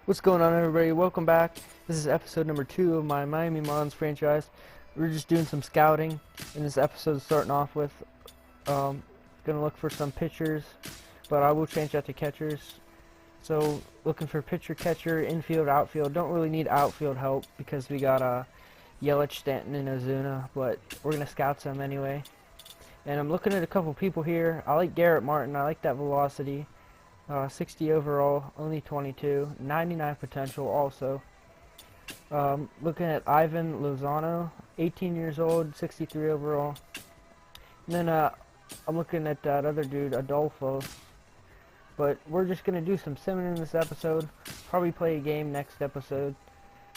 What's going on, everybody? Welcome back. This is episode number 2 of my Miami Marlins franchise. We're just doing some scouting in this episode, starting off with gonna look for some pitchers, but I will change that to catchers. So looking for pitcher, catcher, infield, outfield. Don't really need outfield help because we got Yelich, Stanton, and Ozuna, but we're gonna scout some anyway. And I'm looking at a couple people here. I like Garrett Martin. I like that velocity. 60 overall, only 22, 99 potential also. Looking at Ivan Lozano, 18 years old, 63 overall. And then I'm looking at that other dude, Adolfo. But we're just going to do some simming in this episode, probably play a game next episode.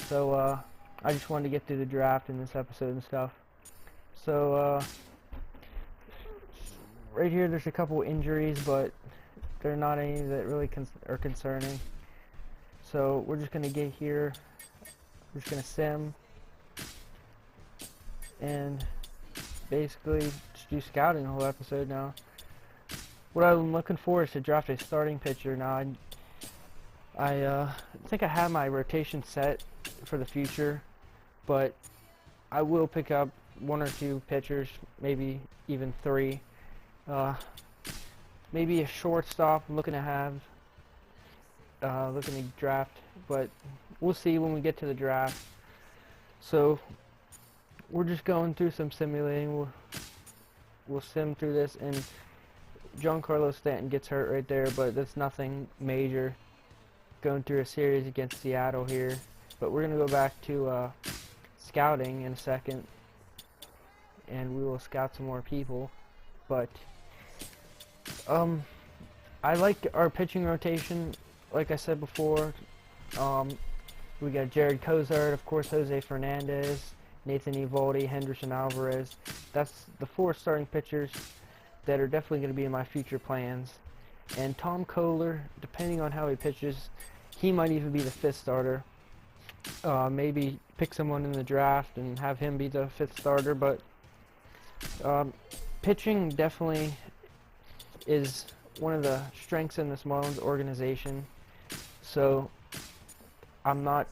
So I just wanted to get through the draft in this episode and stuff. So right here there's a couple injuries, but they're not any that really are concerning. So we're just going to get here. We're just going to sim. And basically just do scouting the whole episode now. What I'm looking for is to draft a starting pitcher. Now I think I have my rotation set for the future. But I will pick up 1 or 2 pitchers, maybe even 3. Maybe a shortstop I'm looking to have, looking to draft, but we'll see when we get to the draft. So we're just going through some simulating. We'll sim through this, and Giancarlo Stanton gets hurt right there, but that's nothing major. Going through a series against Seattle here, but we're gonna go back to scouting in a second, and we will scout some more people, but I like our pitching rotation. Like I said before, we got Jared Cozart, of course, Jose Fernandez, Nathan Eovaldi, Henderson Alvarez. That's the 4 starting pitchers that are definitely going to be in my future plans. And Tom Kohler, depending on how he pitches, he might even be the 5th starter. Maybe pick someone in the draft and have him be the 5th starter, but pitching definitely is one of the strengths in this Marlins organization. So I'd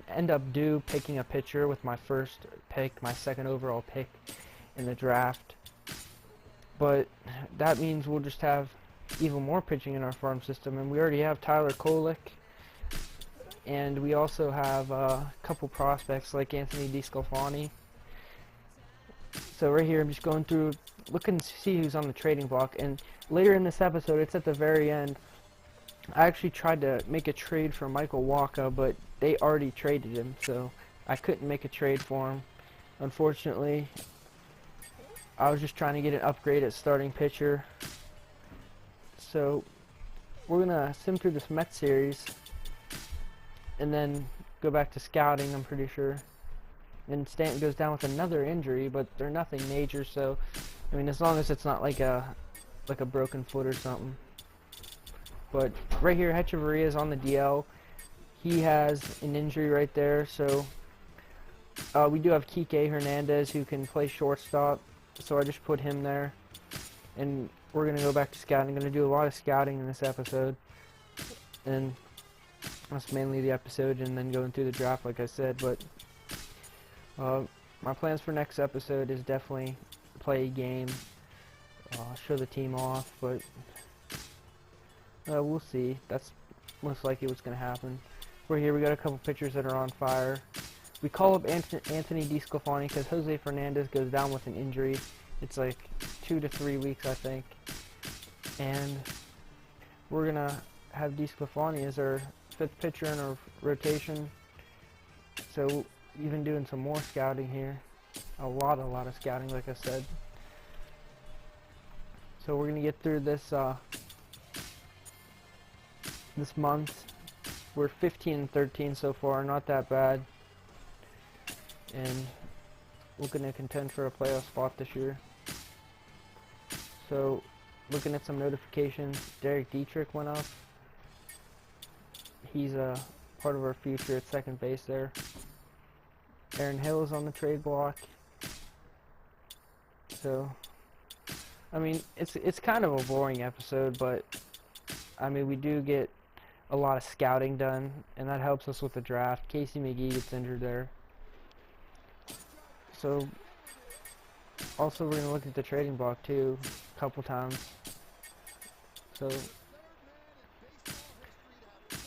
end up picking a pitcher with my first pick, my 2nd overall pick in the draft. But that means we'll just have even more pitching in our farm system, and we already have Tyler Kolek, and we also have a couple prospects like Anthony DeSclafani. So right here I'm just going through, looking to see who's on the trading block, and later in this episode, it's at the very end, I actually tried to make a trade for Michael Wacha, but they already traded him, so I couldn't make a trade for him. Unfortunately, I was just trying to get an upgrade at starting pitcher. So we're gonna sim through this Mets series and then go back to scouting, I'm pretty sure. And Stanton goes down with another injury, but they're nothing major, so I mean, as long as it's not like a broken foot or something. But right here, Hechavarria is on the DL. He has an injury right there, so we do have Kike Hernandez who can play shortstop, so I just put him there. And we're gonna go back to scouting. I'm gonna do a lot of scouting in this episode, and that's mainly the episode, and then going through the draft, like I said. But my plans for next episode is definitely play a game, show the team off, but we'll see. That's most likely what's going to happen. We're here, we got a couple pitchers that are on fire. We call up Anthony DeSclafani because Jose Fernandez goes down with an injury. It's like 2 to 3 weeks, I think. And we're going to have DeSclafani as our 5th pitcher in our rotation. So even doing some more scouting here. A lot of scouting, like I said. So we're gonna get through this this month. We're 15 and 13 so far, not that bad. And we're gonna contend for a playoff spot this year. So looking at some notifications, Derek Dietrich went up. He's a part of our future at 2nd base there. Aaron Hill is on the trade block. So, I mean, it's kind of a boring episode, but I mean, we do get a lot of scouting done, and that helps us with the draft. Casey McGee gets injured there. So, also we're going to look at the trading block too, a couple times. So,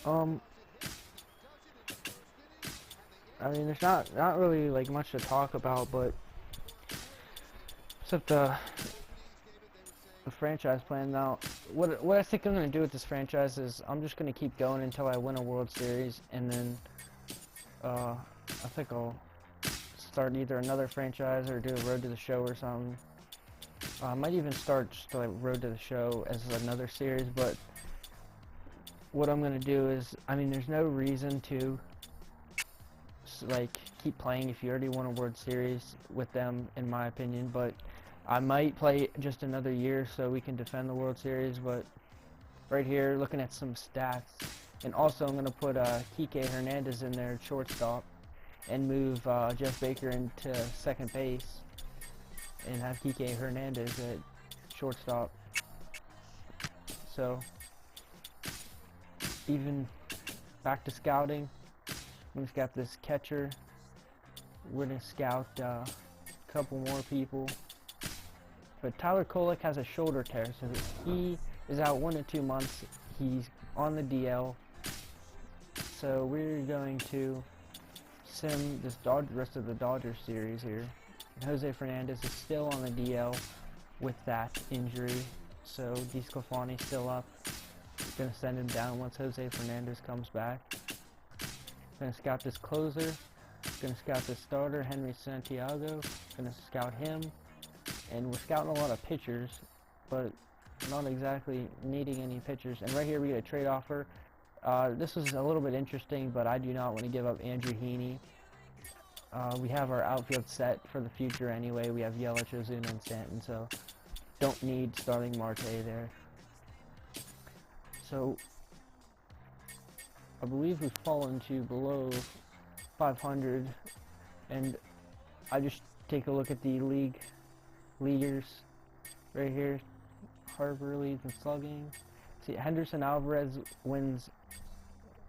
I mean, there's not really like much to talk about, but except the franchise plan. Now, what I think I'm gonna do with this franchise is I'm just gonna keep going until I win a World Series, and then I think I'll start either another franchise or do a Road to the Show or something. I might even start just like Road to the Show as another series, but what I'm gonna do is, I mean, there's no reason to like keep playing if you already won a World Series with them, in my opinion. But I might play just another year so we can defend the World Series. But right here, looking at some stats, and also I'm gonna put Kike Hernandez in there at shortstop, and move Jeff Baker into second base, and have Kike Hernandez at shortstop. So even back to scouting. We just got this catcher. We're gonna scout a couple more people. But Tyler Kolek has a shoulder tear, so he is out 1 to 2 months. He's on the DL. So we're going to sim this rest of the Dodgers series here. Jose Fernandez is still on the DL with that injury, so DeSclafani's still up. Gonna send him down once Jose Fernandez comes back. Gonna scout this closer. Gonna scout this starter, Henry Santiago. Gonna scout him. And we're scouting a lot of pitchers, but not exactly needing any pitchers. And right here we get a trade offer. This was a little bit interesting, but I do not want to give up Andrew Heaney. We have our outfield set for the future anyway. We have Yelich, Ozuna, and Stanton, so don't need starting Marte there. So I believe we've fallen to below 500, and I just take a look at the leaders right here. Harper leads in slugging. See, Henderson Alvarez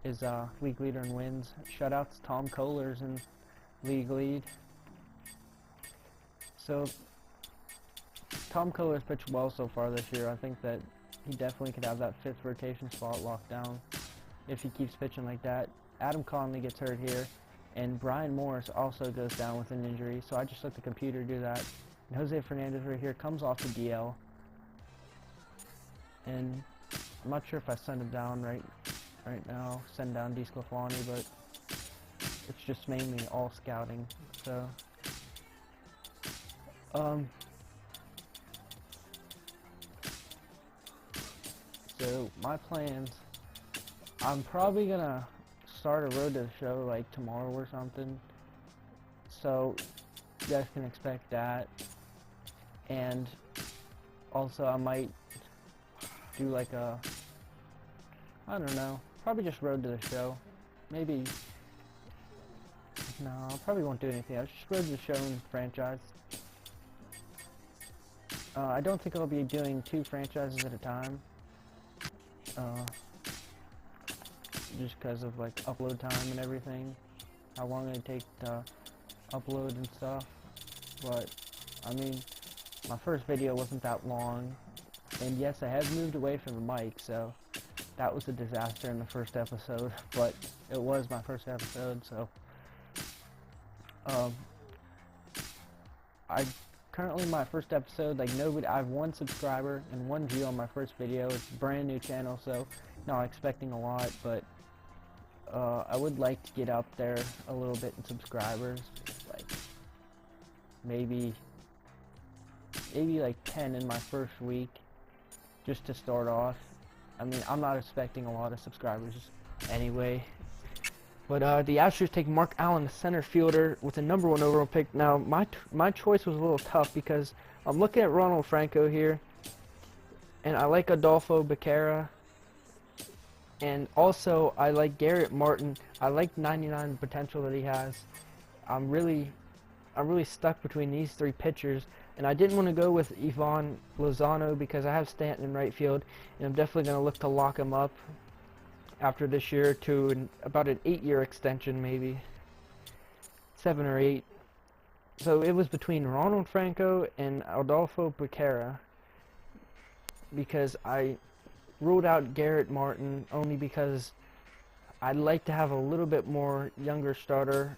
is league leader in wins. Shutouts, Tom Koehler's in league lead. So Tom Koehler's pitched well so far this year. I think that he definitely could have that 5th rotation spot locked down if he keeps pitching like that. Adam Conley gets hurt here, and Brian Morris also goes down with an injury, so I just let the computer do that. And Jose Fernandez right here comes off the DL, and I'm not sure if I send him down right now, send down DeSclafani, but it's just mainly all scouting. So so my plans, I'm probably gonna start a Road to the Show like tomorrow or something, so you guys can expect that. And also I might do like a, I don't know, probably just Road to the Show. Maybe, no, I probably won't do anything else, just Road to the Show and franchise. I don't think I'll be doing 2 franchises at a time. Just because of like upload time and everything, how long it take to upload and stuff. But I mean, my first video wasn't that long, and yes, I have moved away from the mic, so that was a disaster in the first episode, but it was my first episode. So I currently, my first episode, like, nobody, I have 1 subscriber and 1 view on my first video. It's a brand new channel, so not expecting a lot, but I would like to get up there a little bit in subscribers, like maybe like 10 in my first week, just to start off. I mean, I'm not expecting a lot of subscribers anyway. But the Astros take Mark Allen, the center fielder, with a #1 overall pick. Now, my choice was a little tough because I'm looking at Ronald Franco here, and I like Adolfo Becerra, and also I like Garrett Martin. I like 99 potential that he has. I'm really stuck between these 3 pitchers, and I didn't want to go with Ivan Lozano because I have Stanton in right field, and I'm definitely going to look to lock him up after this year to about an 8-year extension, maybe 7 or 8. So it was between Ronald Franco and Adolfo Becerra, because I ruled out Garrett Martin only because I'd like to have a little bit more younger starter.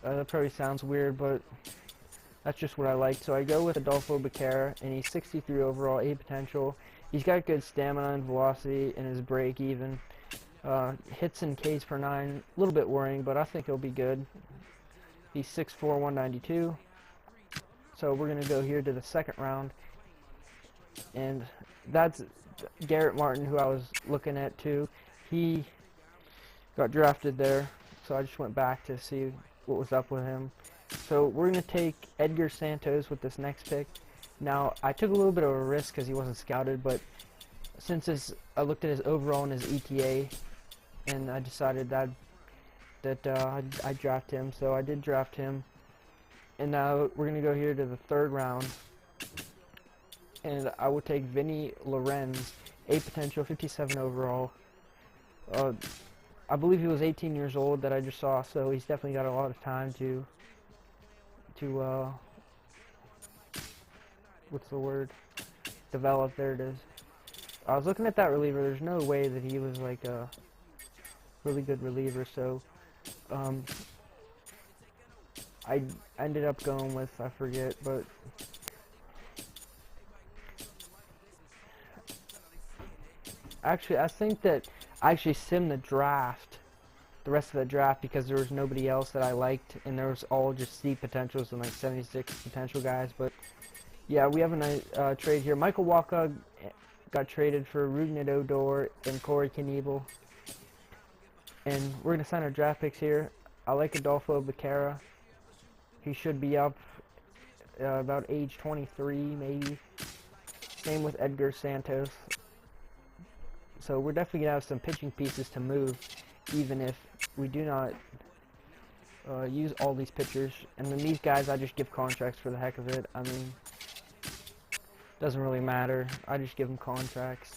That probably sounds weird, but that's just what I like. So I go with Adolfo Becerra, and he's 63 overall, A potential. He's got good stamina and velocity, and his break even. Hits and Ks per 9, a little bit worrying, but I think he'll be good. He's 6'4", 192. So we're going to go here to the second round. And that's Garrett Martin, who I was looking at too. He got drafted there, so I just went back to see what was up with him. So we're going to take Edgar Santos with this next pick. Now, I took a little bit of a risk because he wasn't scouted, but since I looked at his overall and his ETA, and I decided that I'd draft him, so I did draft him. And now we're going to go here to the third round, and I will take Vinny Lorenz, A potential, 57 overall. I believe he was 18 years old that I just saw, so he's definitely got a lot of time to what's the word? Develop. There it is. I was looking at that reliever. There's no way that he was like a really good reliever, so I ended up going with, I forget, but actually I think that I actually simmed the rest of the draft, because there was nobody else that I liked, and there was all just C potentials and like 76 potential guys. But yeah, we have a nice trade here. Michael Wacha got traded for Rougned Odor and Corey Knebel. And we're going to sign our draft picks here. I like Adolfo Becerra. He should be up about age 23, maybe. Same with Edgar Santos. So we're definitely going to have some pitching pieces to move, even if we do not use all these pitchers. And then these guys, I just give contracts for the heck of it. I mean, doesn't really matter. I just give them contracts.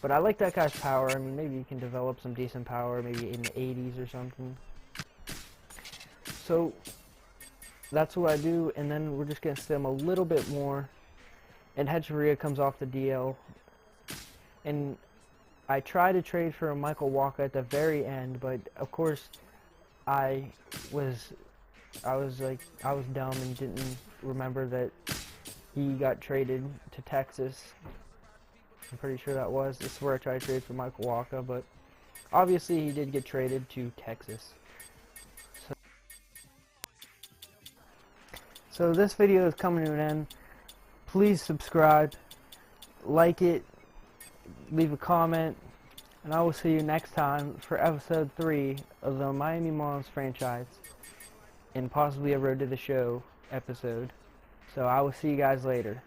But I like that guy's power. I mean, maybe you can develop some decent power, maybe in the 80s or something. So that's what I do, and then we're just going to sim a little bit more. And Hechavarria comes off the DL. And I tried to trade for Michael Wacha at the very end, but of course I was dumb and didn't remember that he got traded to Texas. I'm pretty sure that was. This is where I tried to trade for Michael Wacha, but obviously he did get traded to Texas. So this video is coming to an end. Please subscribe, like it, leave a comment, and I will see you next time for episode 3 of the Miami Marlins franchise, and possibly a Road to the Show episode. So I will see you guys later.